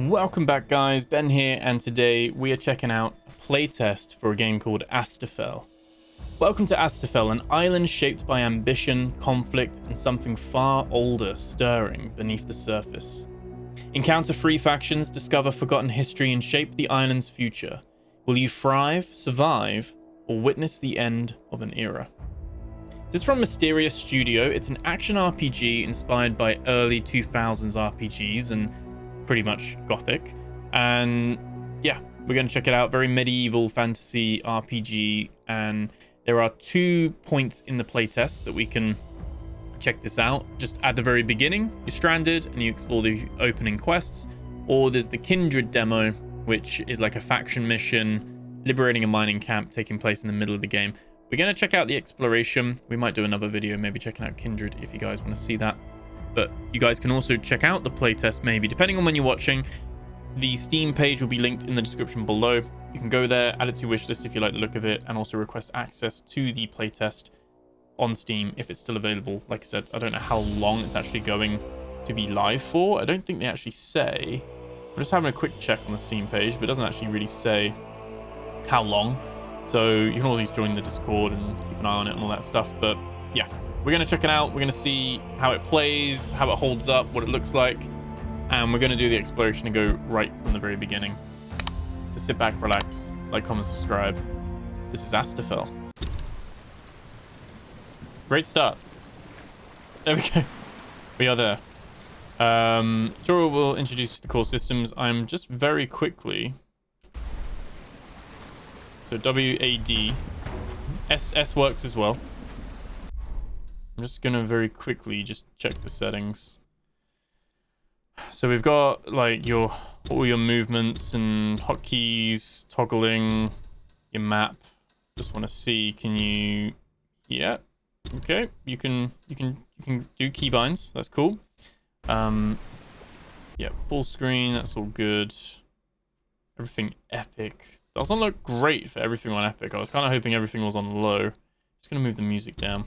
Welcome back, guys. Ben here, and today we are checking out a playtest for a game called Asterfel. Welcome to Asterfel, an island shaped by ambition, conflict, and something far older stirring beneath the surface. Encounter free factions, discover forgotten history, and shape the island's future. Will you thrive, survive, or witness the end of an era? This is from Mysterious Studio. It's an action RPG inspired by early 2000s RPGs and pretty much Gothic. And yeah, we're going to check it out. Very medieval fantasy RPG. And there are 2 points in the playtest that we can check this out. Just at the very beginning, you're stranded and you explore the opening quests. Or there's the Kindred demo, which is like a faction mission, liberating a mining camp taking place in the middle of the game. We're going to check out the exploration. We might do another video, maybe checking out Kindred if you guys want to see that. But you guys can also check out the playtest, maybe, depending on when you're watching. The Steam page will be linked in the description below. You can go there, add it to your wishlist if you like the look of it, and also request access to the playtest on Steam if it's still available. Like I said, I don't know how long it's actually going to be live for. I don't think they actually say. I'm just having a quick check on the Steam page, but it doesn't actually really say how long. So you can always join the Discord and keep an eye on it and all that stuff. But yeah, we're going to check it out. We're going to see how it plays, how it holds up, what it looks like. And we're going to do the exploration and go right from the very beginning. So sit back, relax, like, comment, subscribe. This is Asterfel. Great start. There we go. We are there. Tutorial will introduce the core systems. I'm just very quickly... So WAD. S works as well. I'm just gonna very quickly just check the settings. So we've got like all your movements and hotkeys, toggling your map. Just want to see, can you? Yeah, okay. You can do keybinds. That's cool. Yeah, full screen. That's all good. Everything epic. Doesn't look great for everything on epic. I was kind of hoping everything was on low. Just gonna move the music down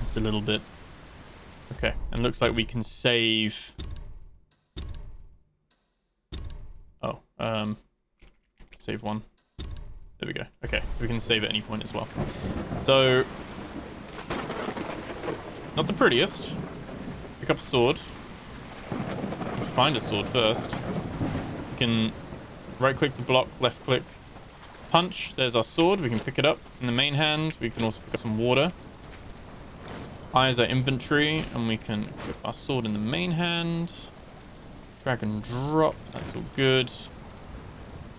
just a little bit. Okay, and looks like we can save. Oh, save one. There we go. Okay, we can save at any point as well. So, not the prettiest. Pick up a sword. Find a sword first. You can right click to block, left click, punch. There's our sword. We can pick it up in the main hand. We can also pick up some water. I is our inventory, and we can equip our sword in the main hand. Drag and drop. That's all good.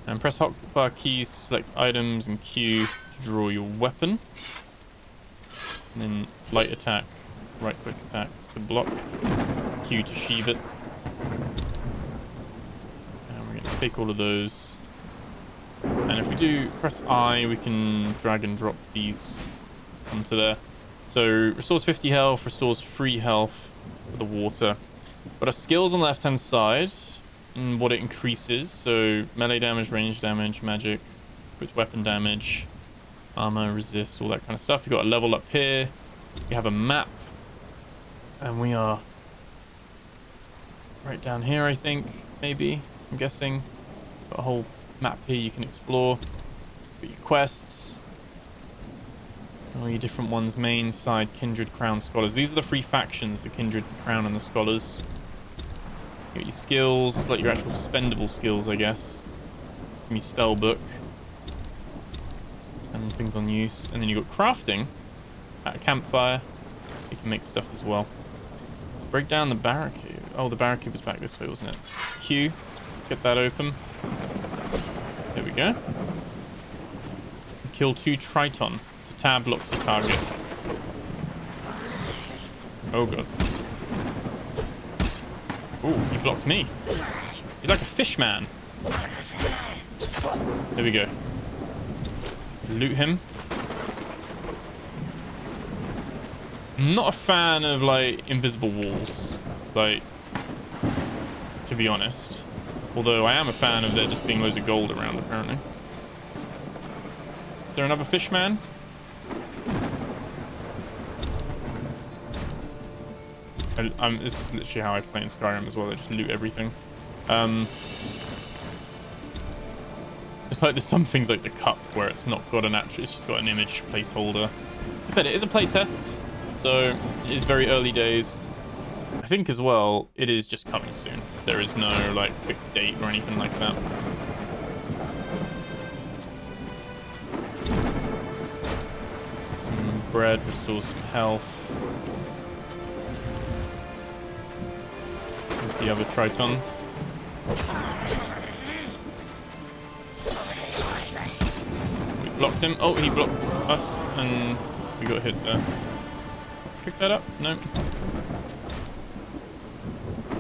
And press hotbar keys to select items and Q to draw your weapon. And then light attack, right click attack to block, Q to sheath it. And we're going to take all of those. And if we do press I, we can drag and drop these onto there. So restores 50 health, restores 3 health for the water. But our skills on the left hand side and what it increases. So melee damage, range damage, magic, quick weapon damage, armor, resist, all that kind of stuff. You've got a level up here. We have a map. And we are right down here, I think, maybe. I'm guessing. Got a whole map here you can explore. Got your quests. All your different ones, main, side, Kindred, Crown, Scholars. These are the 3 factions, the Kindred, the Crown, and the Scholars. You got your skills, like your actual spendable skills, I guess. Your spell book. And things on use. And then you got crafting at a campfire. You can make stuff as well. Let's break down the barricade. Oh, the barricade was back this way, wasn't it? Q. Let's get that open. There we go. Kill 2 Triton. Tab blocks the target. Oh god. Ooh, he blocked me. He's like a fish man. There we go. Loot him. I'm not a fan of like invisible walls. Like, to be honest. Although I am a fan of there just being loads of gold around apparently. Is there another fish man? This is literally how I play in Skyrim as well. I just loot everything. It's like there's some things like the cup where it's not got an actual, it's just got an image placeholder. Like I said, it is a playtest, so it is very early days. I think as well, it is just coming soon. There is no like fixed date or anything like that. Some bread restores some health. There's the other Triton. We blocked him. Oh, he blocked us, and we got hit there. Pick that up? No.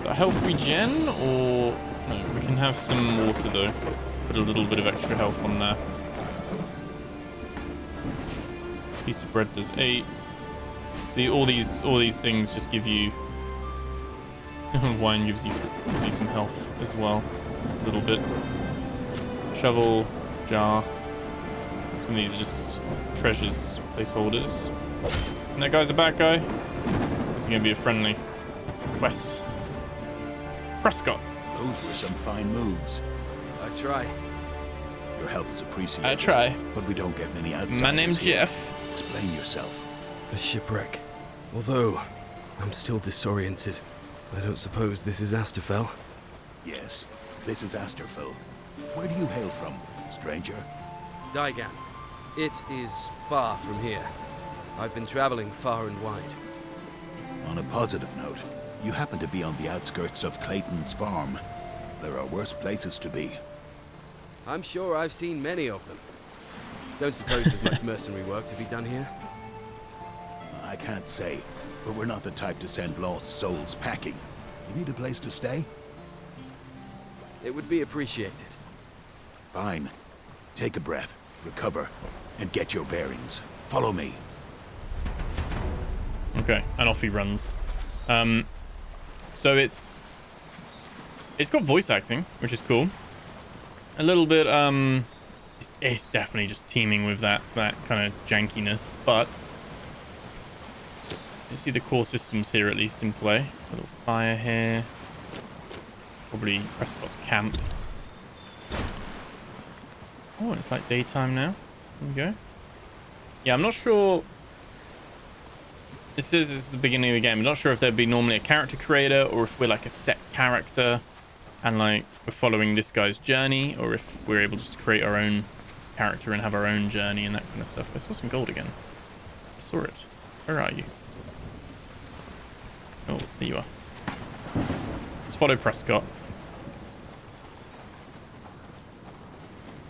A health regen, or no? We can have some water though. Put a little bit of extra health on there. Piece of bread does 8. All these things just give you. Wine gives you some health as well, a little bit. Shovel, jar. Some of these are just treasures, placeholders. And that guy's a bad guy. Is he gonna be a friendly quest? Prescott. Those were some fine moves. I try. Your help is appreciated. I try. But we don't get many outsiders. My name's here. Jeff. Explain yourself. A shipwreck. Although, I'm still disoriented. I don't suppose this is Asterfel? Yes, this is Asterfel. Where do you hail from, stranger? Digan. It is far from here. I've been traveling far and wide. On a positive note, you happen to be on the outskirts of Clayton's farm. There are worse places to be. I'm sure I've seen many of them. Don't suppose there's much mercenary work to be done here? I can't say, but we're not the type to send lost souls packing. You need a place to stay? It would be appreciated. Fine. Take a breath, recover, and get your bearings. Follow me. Okay, and off he runs. So it's got voice acting, which is cool. A little bit, it's definitely just teeming with that kind of jankiness, but you see the core systems here at least in play. A little fire here. Probably Prescott's camp. Oh, and it's like daytime now. There we go. Yeah, I'm not sure. This is the beginning of the game. I'm not sure if there'd be normally a character creator or if we're like a set character and like we're following this guy's journey, or if we're able just to create our own character and have our own journey and that kind of stuff. I saw some gold again. I saw it. Where are you? Oh, there you are. Let's follow Prescott.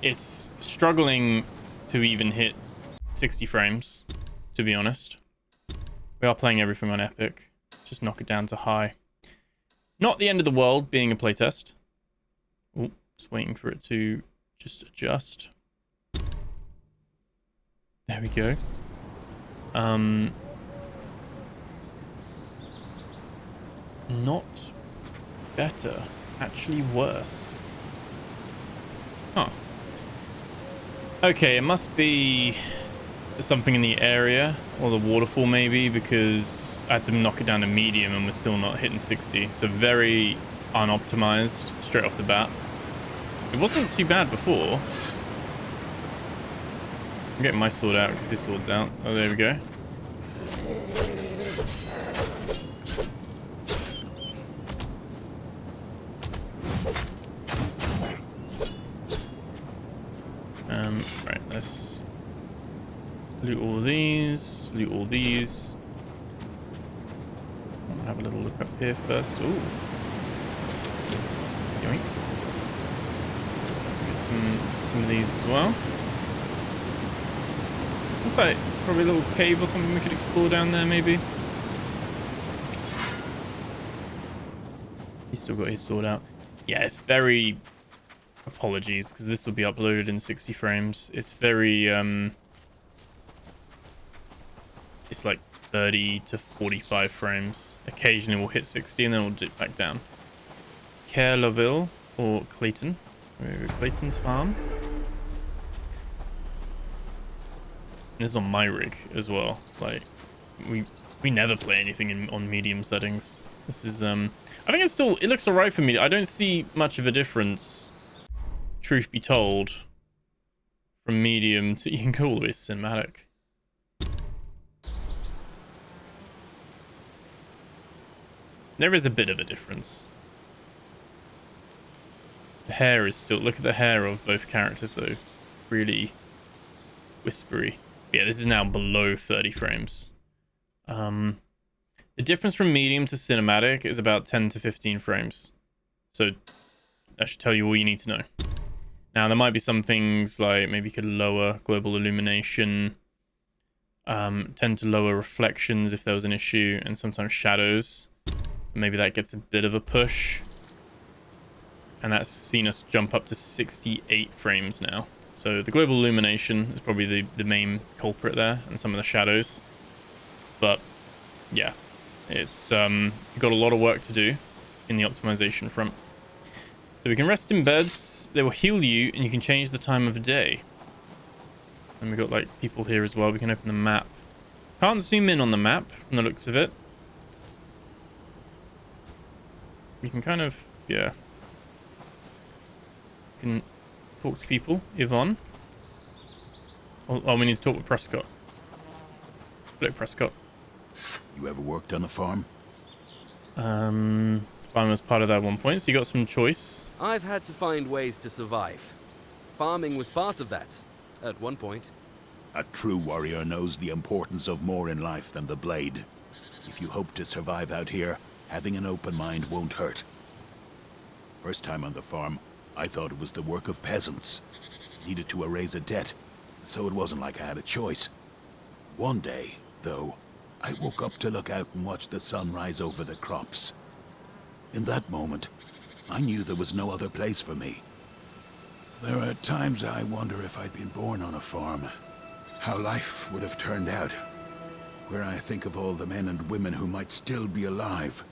It's struggling to even hit 60 frames, to be honest. We are playing everything on epic. Just knock it down to high. Not the end of the world being a playtest. Oh, just waiting for it to just adjust. There we go. Not better. Actually worse. Huh. Okay, it must be something in the area, or the waterfall maybe, because I had to knock it down to medium and we're still not hitting 60. So very unoptimized straight off the bat. It wasn't too bad before. I'm getting my sword out because his sword's out. Oh, there we go. Right, let's loot all these, loot all these. I'll have a little look up here first. Ooh. Yoink. Get some of these as well. Looks like probably a little cave or something we could explore down there, maybe. He's still got his sword out. Yeah, it's very... Apologies, because this will be uploaded in 60 frames. It's very, it's like 30 to 45 frames. Occasionally we'll hit 60 and then we'll dip back down. Kerlaville or Clayton. Clayton's farm. This is on my rig as well. Like, we never play anything on medium settings. This is I think it's still, it looks all right for me. I don't see much of a difference, truth be told, from medium to, you can go all the way to cinematic. There is a bit of a difference. The hair is still, look at the hair of both characters though, really whispery. Yeah, this is now below 30 frames. The difference from medium to cinematic is about 10 to 15 frames. So that should tell you all you need to know. Now, there might be some things like maybe you could lower global illumination, tend to lower reflections if there was an issue, and sometimes shadows. Maybe that gets a bit of a push. And that's seen us jump up to 68 frames now. So the global illumination is probably the main culprit there, and some of the shadows. But yeah, it's got a lot of work to do in the optimization front. So we can rest in beds, they will heal you, and you can change the time of day. And we've got like people here as well. We can open the map. Can't zoom in on the map from the looks of it. We can kind of, yeah. We can talk to people. Yvonne. Oh, we need to talk with Prescott. Hello, Prescott. You ever worked on a farm? Farm was part of that at one point, so you got some choice. I've had to find ways to survive. Farming was part of that, at one point. A true warrior knows the importance of more in life than the blade. If you hope to survive out here, having an open mind won't hurt. First time on the farm, I thought it was the work of peasants. Needed to erase a debt, so it wasn't like I had a choice. One day, though, I woke up to look out and watch the sun rise over the crops. In that moment, I knew there was no other place for me. There are times I wonder if I'd been born on a farm, how life would have turned out. Where I think of all the men and women who might still be alive,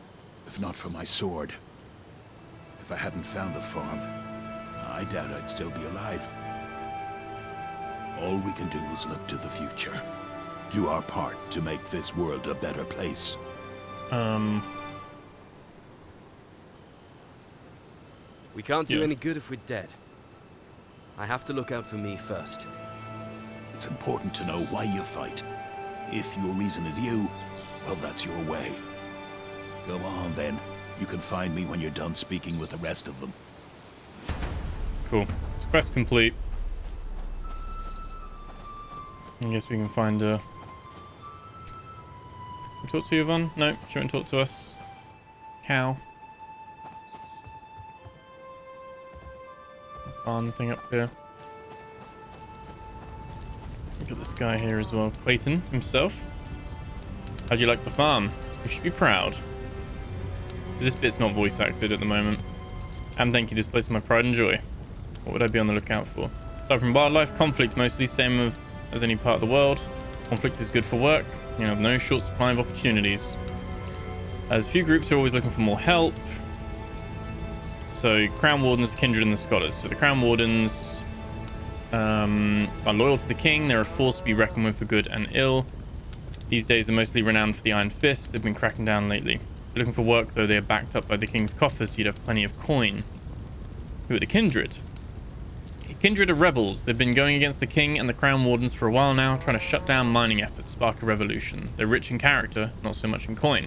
if not for my sword. If I hadn't found the farm, I doubt I'd still be alive. All we can do is look to the future. Do our part to make this world a better place. We can't do any good if we're dead. I have to look out for me first. It's important to know why you fight. If your reason is you, well, that's your way. Go on, then. You can find me when you're done speaking with the rest of them. Cool. It's quest complete. I guess we can find Can we talk to you, Yvonne? No, she won't talk to us. Cow. Barn thing up here. Look at this guy here as well. Clayton himself. How'd you like the farm? You should be proud. So this bit's not voice acted at the moment. And thank you, this place is my pride and joy. What would I be on the lookout for? Aside from wildlife, conflict mostly, same as any part of the world. Conflict is good for work. You have no short supply of opportunities. There's a few groups who are always looking for more help. So Crown Wardens, the Kindred, and the Scholars. So the Crown Wardens are loyal to the king. They're a force to be reckoned with for good and ill. These days they're mostly renowned for the Iron Fist. They've been cracking down lately. They're looking for work, though they are backed up by the king's coffers, so you'd have plenty of coin. Who are the Kindred? Kindred are rebels. They've been going against the king and the Crown Wardens for a while now, trying to shut down mining efforts, spark a revolution. They're rich in character, not so much in coin.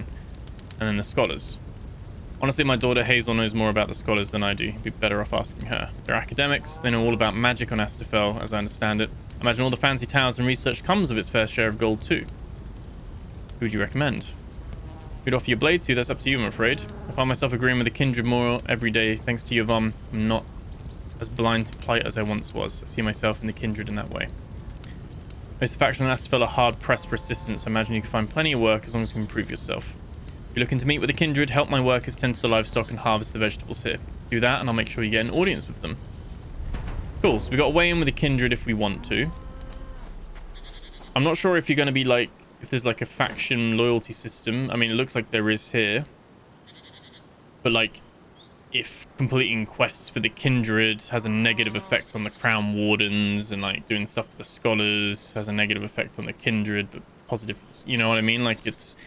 And then the Scholars. Honestly, my daughter Hazel knows more about the Scholars than I do. You'd be better off asking her. They're academics. They know all about magic on Asterfel, as I understand it. I imagine all the fancy towers and research comes with its fair share of gold, too. Who would you recommend? Who'd offer your blade to? That's up to you, I'm afraid. I find myself agreeing with the Kindred more every day. Thanks to Yvonne, I'm not as blind to plight as I once was. I see myself in the Kindred in that way. Most of the factions on Asterfel are hard pressed for assistance. I imagine you can find plenty of work as long as you can improve yourself. If you're looking to meet with the Kindred, help my workers tend to the livestock and harvest the vegetables here. Do that and I'll make sure you get an audience with them. Cool, so we got a way in with the Kindred if we want to. I'm not sure if you're going to be like, if there's like a faction loyalty system. I mean, it looks like there is here. But like, if completing quests for the Kindred has a negative effect on the Crown Wardens, and like doing stuff for the Scholars has a negative effect on the Kindred, but positive, you know what I mean? Like it's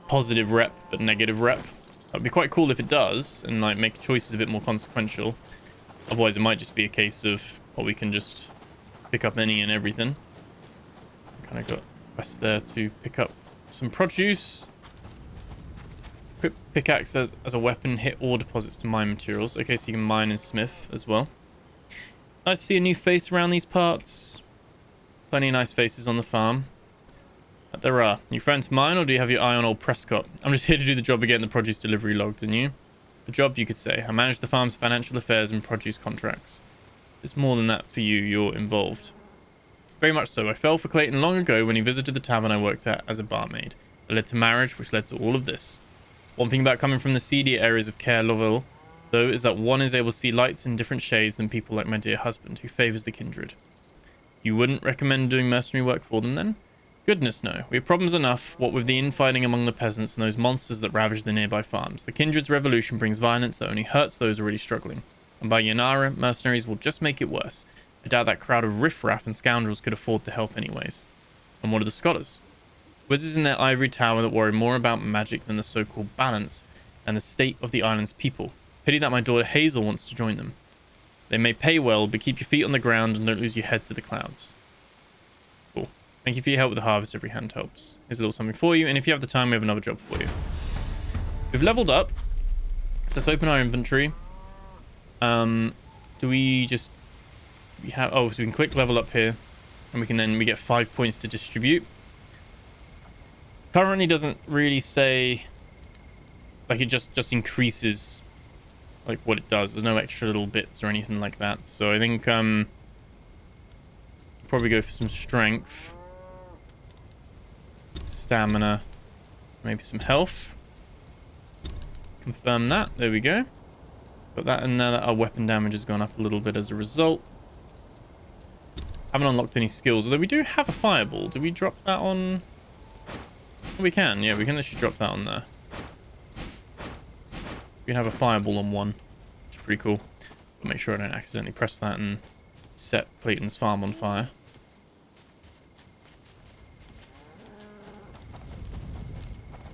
positive rep, but negative rep. That'd be quite cool if it does, and like make choices a bit more consequential. Otherwise, it might just be a case of, well, we can just pick up any and everything. Kind of got quest there to pick up some produce. Equip pickaxe as a weapon, hit ore deposits to mine materials. Okay, so you can mine and smith as well. Nice to see a new face around these parts. Plenty of nice faces on the farm. But there are. You friends mine, or do you have your eye on old Prescott? I'm just here to do the job of getting the produce delivery logged, and you? A job, you could say. I manage the farm's financial affairs and produce contracts. It's more than that for you. You're involved. Very much so. I fell for Clayton long ago when he visited the tavern I worked at as a barmaid. It led to marriage, which led to all of this. One thing about coming from the seedier areas of Caer Lovell, though, is that one is able to see lights in different shades than people like my dear husband, who favours the kindred. You wouldn't recommend doing mercenary work for them, then? Goodness, no. We have problems enough, what with the infighting among the peasants and those monsters that ravage the nearby farms. The kindred's revolution brings violence that only hurts those already struggling. And by Yanara, mercenaries will just make it worse. I doubt that crowd of riffraff and scoundrels could afford to help anyways. And what are the scholars? Wizards in their ivory tower that worry more about magic than the so-called balance and the state of the island's people. Pity that my daughter Hazel wants to join them. They may pay well, but keep your feet on the ground and don't lose your head to the clouds. Cool. Thank you for your help with the harvest. Every hand helps. Here's a little something for you, and if you have the time, we have another job for you. We've leveled up. So let's open our inventory. Do we just... We have... Oh, so we can click level up here, and we get 5 points to distribute. Currently doesn't really say... Like, it just increases... like what it does. There's no extra little bits or anything like that. So I think probably go for some strength, stamina, maybe some health. Confirm that. There we go. Got that in there. That our weapon damage has gone up a little bit as a result. Haven't unlocked any skills, although we do have a fireball. Do we drop that on? We can. Yeah, we can actually drop that on there. We can have a fireball on one, which is pretty cool. But make sure I don't accidentally press that and set Clayton's farm on fire.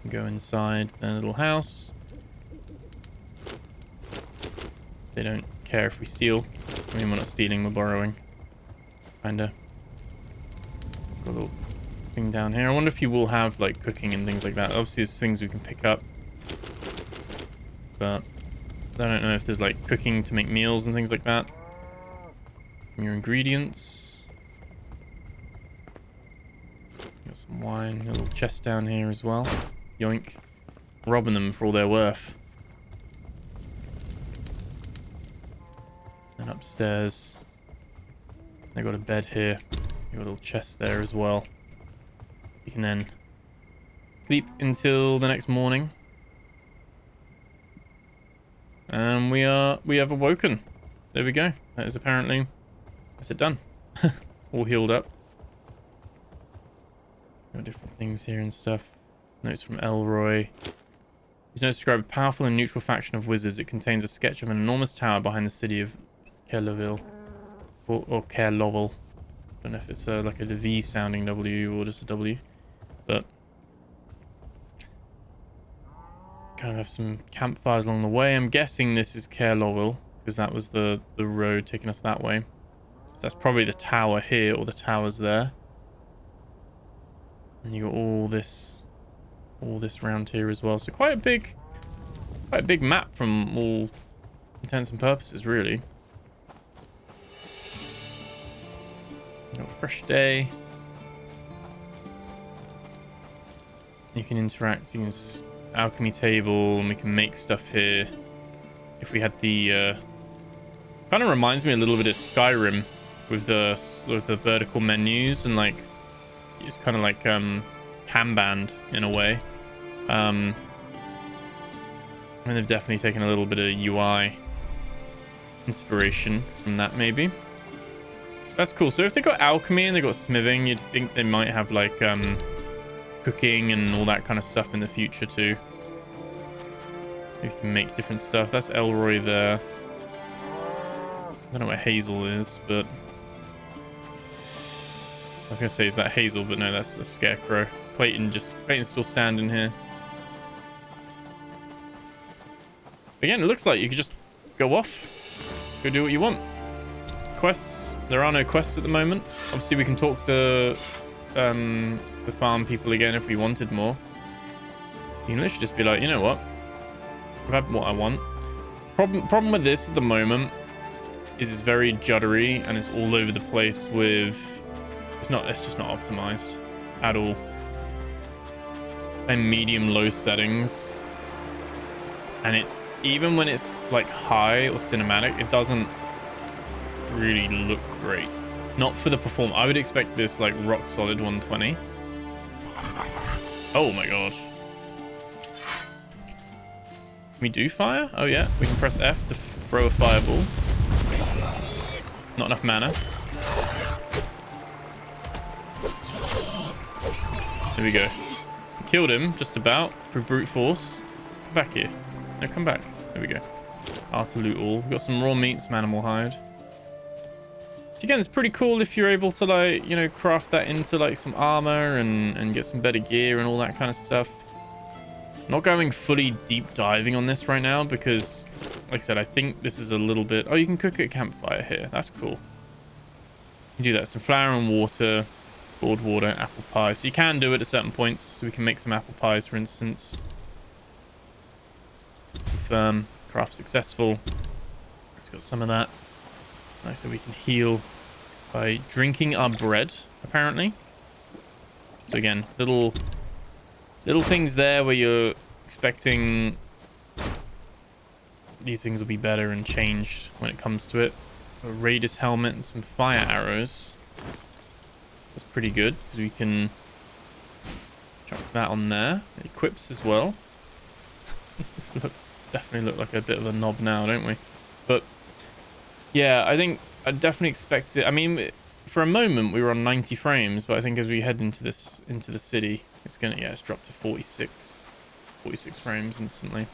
Go inside their little house. They don't care if we steal. I mean, we're not stealing, we're borrowing. Kinda. Got a little thing down here. I wonder if you will have, like, cooking and things like that. Obviously, there's things we can pick up. But I don't know if there's like cooking to make meals and things like that. Your ingredients. Got some wine, a little chest down here as well. Yoink. Robbing them for all they're worth. And upstairs, they got a bed here. Got a little chest there as well. You can then sleep until the next morning. And we have awoken. There we go. That is apparently, that's it done. All healed up. Got different things here and stuff. Notes from Elroy. These notes describe a powerful and neutral faction of wizards. It contains a sketch of an enormous tower behind the city of Caer Lovell. Or Caer Lovell. I don't know if it's like a V sounding W or just a W. But kind of have some campfires along the way. I'm guessing this is Caer Lovell, because that was the road taking us that way. So that's probably the tower here, or the towers there. And you got all this round here as well. So quite a big map from all intents and purposes, really. Got a fresh day. You can interact. You can alchemy table, and we can make stuff here. If we had the kind of reminds me a little bit of Skyrim with the vertical menus, and like it's kind of like Kanban in a way. I mean, they've definitely taken a little bit of UI inspiration from that, maybe. That's cool. So if they got alchemy and they got smithing, you'd think they might have like cooking and all that kind of stuff in the future too. You can make different stuff. That's Elroy there. I don't know what Hazel is, but I was gonna say is that Hazel, but no, that's a scarecrow. Clayton's still standing here. Again, it looks like you could just go off, go do what you want. Quests, there are no quests at the moment. Obviously we can talk to the farm people again if we wanted more. You can literally just be like, you know what, I've had what I want. Problem with this at the moment is it's very juddery and it's all over the place with it's just not optimized at all. And medium low settings, and it, even when it's like high or cinematic, it doesn't really look great. Not for the perform. I would expect this like rock solid 120. Oh my gosh. Can we do fire? Oh yeah, we can press F to throw a fireball. Not enough mana. There we go. Killed him just about through brute force. Come back here. No, come back. There we go. to loot all. We've got some raw meat, some animal hide. Again, it's pretty cool if you're able to, like, you know, craft that into like some armor and get some better gear and all that kind of stuff. Not going fully deep diving on this right now because, like I said, I think this is a little bit... Oh, you can cook at a campfire here. That's cool. You can do that. Some flour and water, boiled water, apple pie. So you can do it at certain points. So we can make some apple pies, for instance. Confirm. Craft successful. It's got some of that. Nice, so we can heal by drinking our bread, apparently. So again, little things there where you're expecting these things will be better and changed when it comes to it. A Raider's helmet and some fire arrows. That's pretty good because we can chuck that on there. It equips as well. Definitely look like a bit of a knob now, don't we? But yeah, I think I definitely expect it. I mean, for a moment we were on 90 frames, but I think as we head into the city, it's gonna, yeah, it's dropped to 46 frames instantly.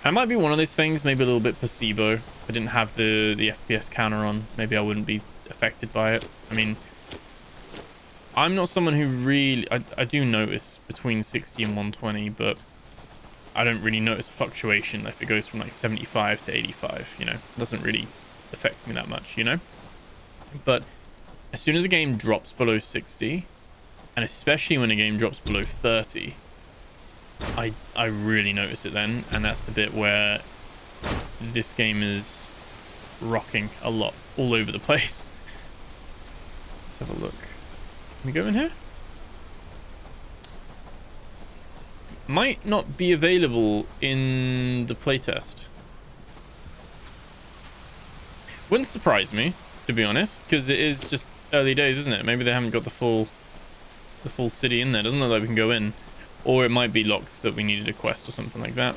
That might be one of those things, maybe a little bit placebo. If I didn't have the FPS counter on, maybe I wouldn't be affected by it. I mean, I'm not someone who really, I do notice between 60 and 120, but I don't really notice a fluctuation if it goes from like 75 to 85, you know. It doesn't really affect me that much, you know. But as soon as a game drops below 60, and especially when a game drops below 30, I really notice it then, and that's the bit where this game is rocking a lot, all over the place. Let's have a look. Can we go in here? Might not be available in the playtest. Wouldn't surprise me, to be honest, because it is just early days, isn't it? Maybe they haven't got the full city in there. Doesn't look like we can go in. Or it might be locked that we needed a quest or something like that.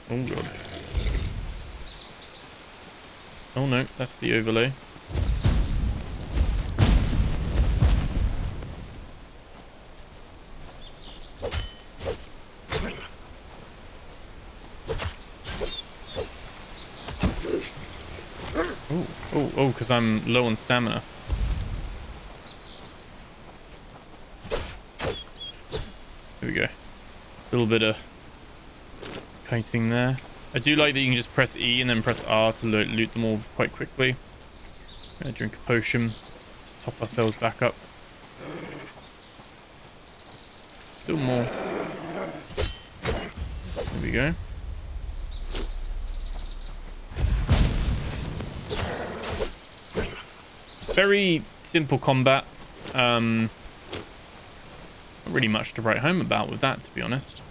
Oh god. Oh no, that's the overlay. Oh, because I'm low on stamina. There we go. A little bit of kiting there. I do like that you can just press E and then press R to loot them all quite quickly. Gonna drink a potion. Let's top ourselves back up. Still more. There we go. Very simple combat. Not really much to write home about with that, to be honest.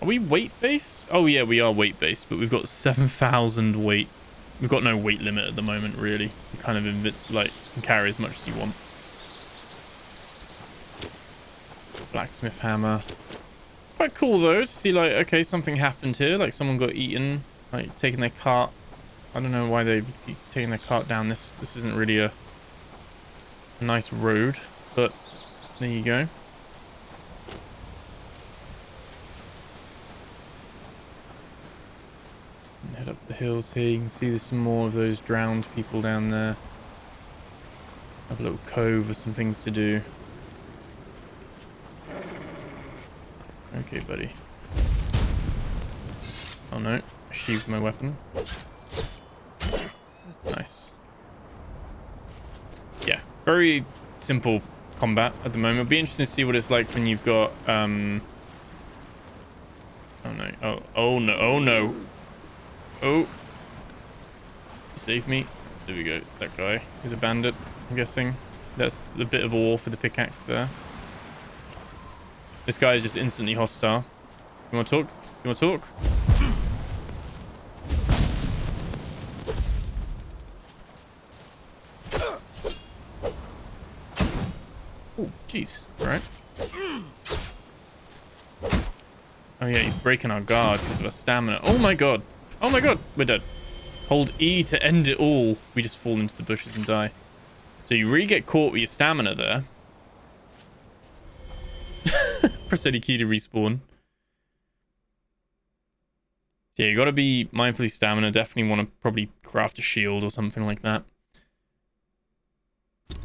Are we weight-based? Oh yeah, we are weight-based, but we've got 7,000 weight. We've got no weight limit at the moment, really. You kind of like can carry as much as you want. Blacksmith hammer. Quite cool though to see, like, okay, something happened here. Like someone got eaten, like taking their cart. I don't know why they'd be taking their cart down this. This isn't really a nice road, but there you go. And head up the hills here. You can see there's some more of those drowned people down there. Have a little cove with some things to do. Okay, buddy. Oh no, sheathed my weapon. Nice. Yeah, very simple combat at the moment. It'll be interesting to see what it's like when you've got oh no. Oh no. Oh no. Oh. Save me. There we go. That guy is a bandit, I'm guessing. That's the bit of ore for the pickaxe there. This guy is just instantly hostile. You want to talk? You want to talk? Oh, jeez. All right. Oh yeah, he's breaking our guard because of our stamina. Oh my god. Oh my god. We're dead. Hold E to end it all. We just fall into the bushes and die. So you really get caught with your stamina there. Press any key to respawn. So yeah, you got to be mindful of stamina. Definitely want to probably craft a shield or something like that.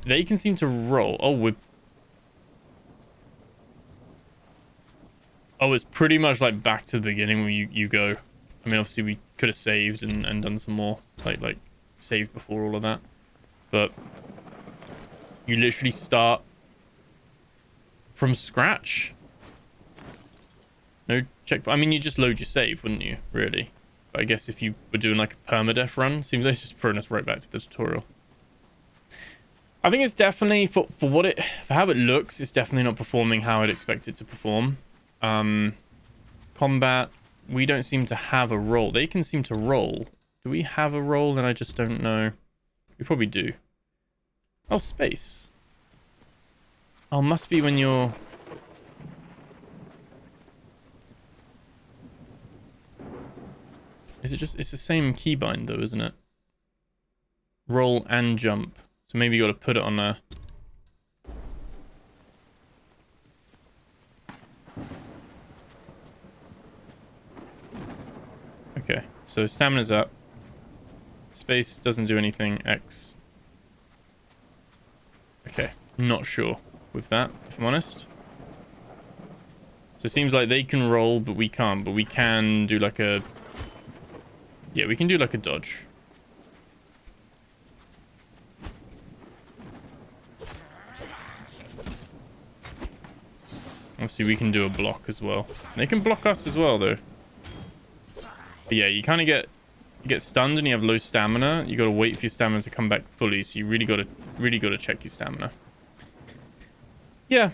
They can seem to roll. Oh, it's pretty much like back to the beginning where you go. I mean, obviously we could have saved and done some more, like saved before all of that. But you literally start from scratch. No check. I mean, you just load your save, wouldn't you? Really. But I guess if you were doing like a permadeath run, seems like it's just throwing us right back to the tutorial. I think it's definitely for how it looks, it's definitely not performing how I'd expect it to perform. Combat, we don't seem to have a role. They can seem to roll. Do we have a role? And I just don't know. We probably do. Oh, space. Oh, must be when you're... Is it just... It's the same keybind though, isn't it? Roll and jump. So maybe you got to put it on a... Okay, so stamina's up. Space doesn't do anything. X. Okay, not sure with that, if I'm honest. So it seems like they can roll, but we can't. But we can do like a... Yeah, we can do like a dodge. Obviously, we can do a block as well. They can block us as well, though. But yeah, you kind of get stunned and you have low stamina. You got to wait for your stamina to come back fully. So you really got to check your stamina. Yeah.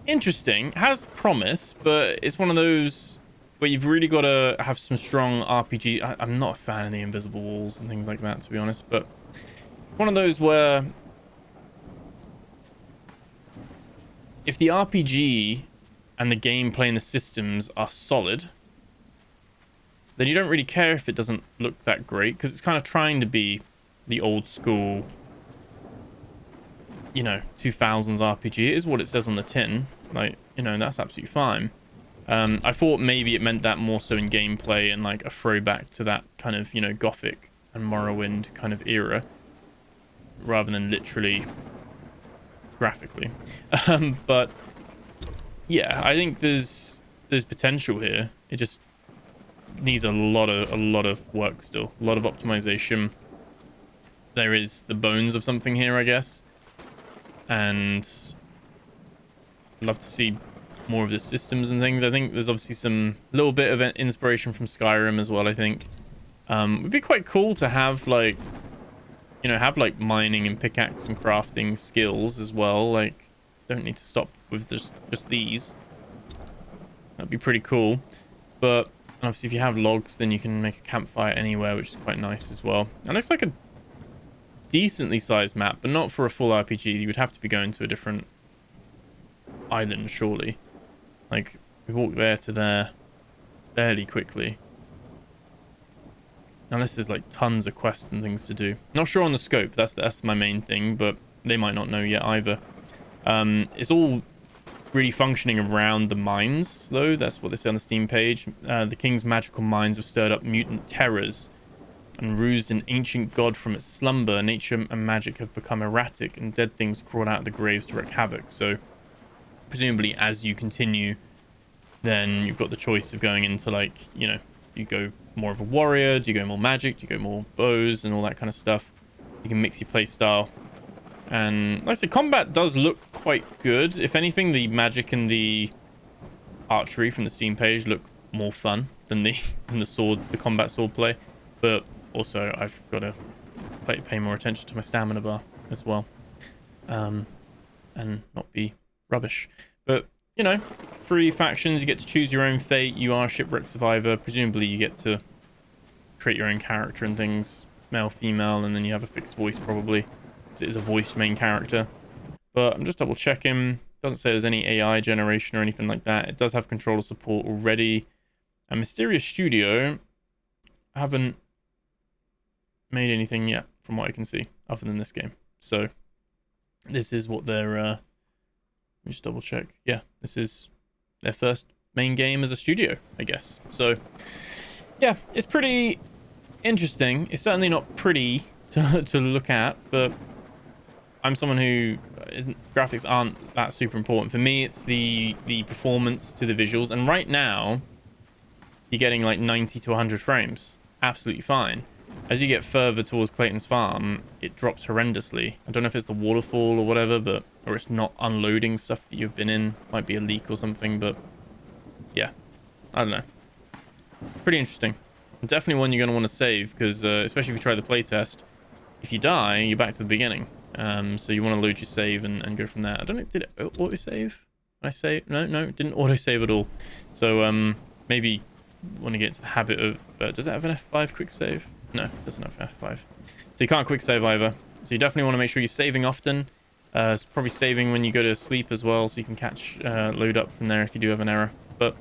Interesting. Has promise, but it's one of those where you've really got to have some strong RPG. I'm not a fan of the invisible walls and things like that, to be honest. But one of those where if the RPG and the gameplay and the systems are solid, then you don't really care if it doesn't look that great, because it's kind of trying to be the old school, you know, 2000s RPG. It is what it says on the tin. Like, you know, that's absolutely fine. I thought maybe it meant that more so in gameplay and like a throwback to that kind of, you know, Gothic and Morrowind kind of era, rather than literally graphically. But yeah, I think there's potential here. It just needs a lot of work still, a lot of optimization. There is the bones of something here, I guess, and I'd love to see more of the systems and things. I think there's obviously some little bit of inspiration from Skyrim as well. I think it'd be quite cool to have like, you know, have like mining and pickaxe and crafting skills as well. Like, don't need to stop with just these. That'd be pretty cool. But obviously if you have logs, then you can make a campfire anywhere, which is quite nice as well. It looks like a decently sized map, but not for a full RPG. You would have to be going to a different island, surely. Like, we walk there to there fairly quickly. Unless there's like tons of quests and things to do. Not sure on the scope. That's my main thing, but they might not know yet either. It's all really functioning around the mines, though. That's what they say on the Steam page. The king's magical mines have stirred up mutant terrors and roused an ancient god from its slumber. Nature and magic have become erratic, and dead things crawl out of the graves to wreak havoc. So presumably as you continue, then you've got the choice of going into, like, you know, you go more of a warrior, do you go more magic, do you go more bows and all that kind of stuff. You can mix your play style. And like I said, combat does look quite good. If anything, the magic and the archery from the Steam page look more fun than the combat sword play. But also I've got to pay more attention to my stamina bar as well, and not be rubbish. But you know, 3 factions, you get to choose your own fate. You are a shipwreck survivor. Presumably you get to create your own character and things, male, female, and then you have a fixed voice probably, because it is a voiced main character. But I'm just double checking. Doesn't say there's any AI generation or anything like that. It does have controller support already. And Mysterious Studio haven't made anything yet from what I can see other than this game. So this is what they're let me just double check. Yeah, this is their first main game as a studio, I guess. So yeah, it's pretty interesting. It's certainly not pretty to look at, but I'm someone who graphics aren't that super important. For me, it's the performance to the visuals. And right now, you're getting like 90 to 100 frames. Absolutely fine. As you get further towards Clayton's farm, it drops horrendously. I don't know if it's the waterfall or whatever, but or it's not unloading stuff that you've been in. Might be a leak or something, but yeah, I don't know. Pretty interesting. Definitely one you're going to want to save, because especially if you try the playtest, if you die, you're back to the beginning. So you want to load your save and go from there. I don't know, did it auto-save? I say no, it didn't auto-save at all. So maybe want to get into the habit of... does it have an F5 quick save? No, it doesn't have F5. So you can't quick save either. So you definitely want to make sure you're saving often. It's probably saving when you go to sleep as well, so you can catch load up from there if you do have an error. But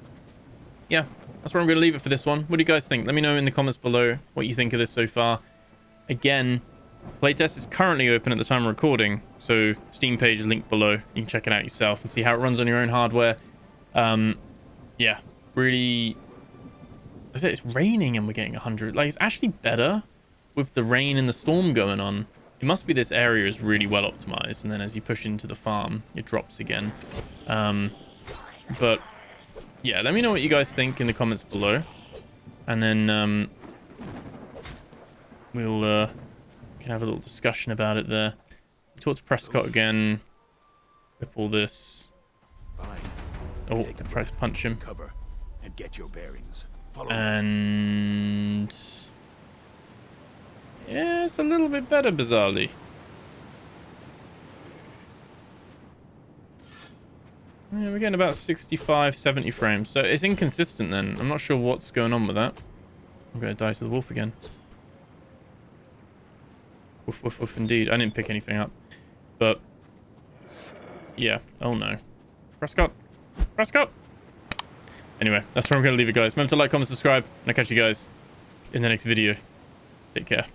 yeah, that's where I'm going to leave it for this one. What do you guys think? Let me know in the comments below what you think of this so far. Again, playtest is currently open at the time of recording, so Steam page is linked below. You can check it out yourself and see how it runs on your own hardware. Yeah, really... I said it's raining and we're getting 100. Like, it's actually better with the rain and the storm going on. It must be this area is really well optimized, and then as you push into the farm, it drops again. But yeah, let me know what you guys think in the comments below, and then we'll can have a little discussion about it there. Talk to Prescott again. Whip all this. Oh, try to punch him. Cover and get your bearings. And yeah, it's a little bit better, bizarrely. Yeah, we're getting about 65, 70 frames. So it's inconsistent then. I'm not sure what's going on with that. I'm going to die to the wolf again. Woof, woof, woof, indeed. I didn't pick anything up. But yeah. Oh no. Prescott. Prescott. Anyway, that's where I'm going to leave it, guys. Remember to like, comment, subscribe, and I'll catch you guys in the next video. Take care.